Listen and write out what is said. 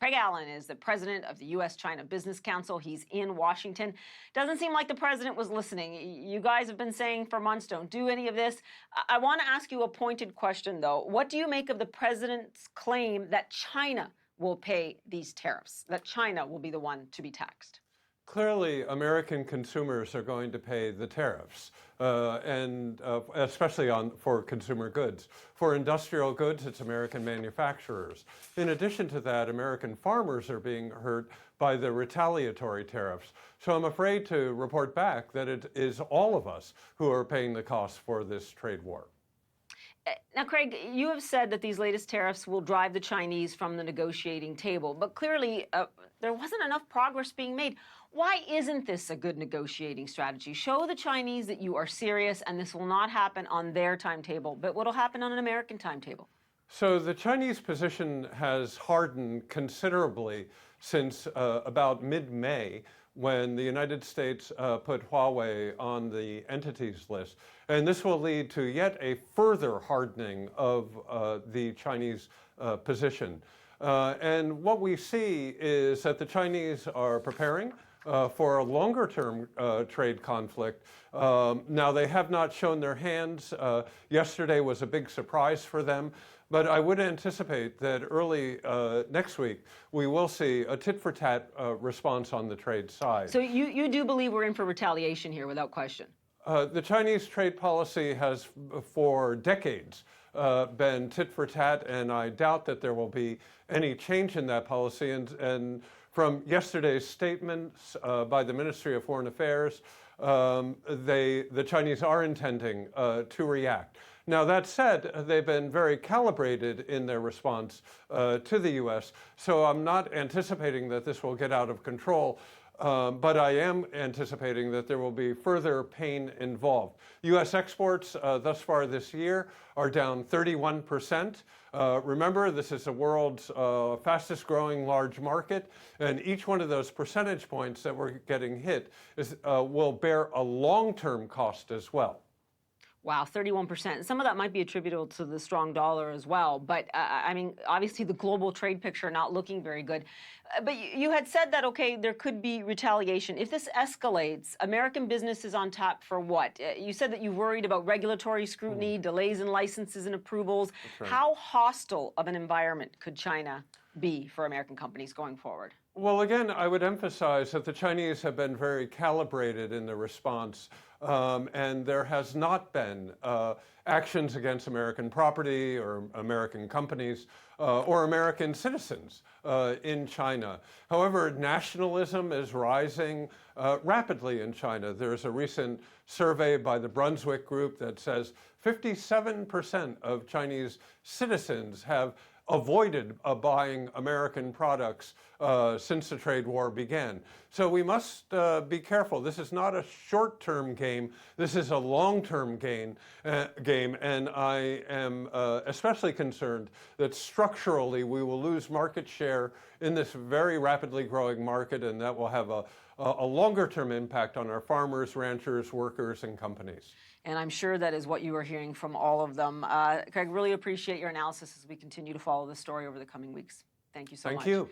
Craig Allen is the president of the U.S.-China Business Council. He's in Washington. Doesn't seem like the president was listening. You guys have been saying for months, don't do any of this. I want to ask you a pointed question, though. What do you make of the president's claim that China will pay these tariffs, that China will be the one to be taxed? Clearly, American consumers are going to pay the tariffs, especially for consumer goods. For industrial goods, it's American manufacturers. In addition to that, American farmers are being hurt by the retaliatory tariffs. So I'm afraid to report back that it is all of us who are paying the cost for this trade war. Now, Craig, you have said that these latest tariffs will drive the Chinese from the negotiating table, but clearly there wasn't enough progress being made. Why isn't this a good negotiating strategy? Show the Chinese that you are serious and this will not happen on their timetable, but what'll happen on an American timetable? So the Chinese position has hardened considerably since about mid-May, when the United States put Huawei on the entities list. And this will lead to yet a further hardening of the Chinese position. And what we see is that the Chinese are preparing for a longer-term trade conflict. Now, they have not shown their hands. Yesterday was a big surprise for them. But I would anticipate that early next week, we will see a tit-for-tat response on the trade side. So you do believe we're in for retaliation here, without question? The Chinese trade policy has, for decades, been tit-for-tat, and I doubt that there will be any change in that policy. And from yesterday's statements by the Ministry of Foreign Affairs, the Chinese are intending to react. Now, that said, they've been very calibrated in their response to the U.S., so I'm not anticipating that this will get out of control, but I am anticipating that there will be further pain involved. U.S. exports thus far this year are down 31%. Remember, this is the world's fastest growing large market, and each one of those percentage points that we're getting hit will bear a long-term cost as well. Wow, 31%. Some of that might be attributable to the strong dollar as well. But I mean, obviously the global trade picture not looking very good. But you had said that, okay, there could be retaliation. If this escalates, American business is on tap for what? You said that you worried about regulatory scrutiny, delays in licenses and approvals. Right. How hostile of an environment could China be for American companies going forward? Well, again, I would emphasize that the Chinese have been very calibrated in the response, and there has not been actions against American property or American companies or American citizens in China. However, nationalism is rising rapidly in China. There's a recent survey by the Brunswick Group that says 57% of Chinese citizens have avoided buying American products since the trade war began. So we must be careful. This is not a short-term game. This is a long-term game, and I am especially concerned that structurally we will lose market share in this very rapidly growing market, and that will have a longer-term impact on our farmers, ranchers, workers, and companies. And I'm sure that is what you are hearing from all of them. Craig, really appreciate your analysis as we continue to follow this story over the coming weeks. Thank you so much. Thank you.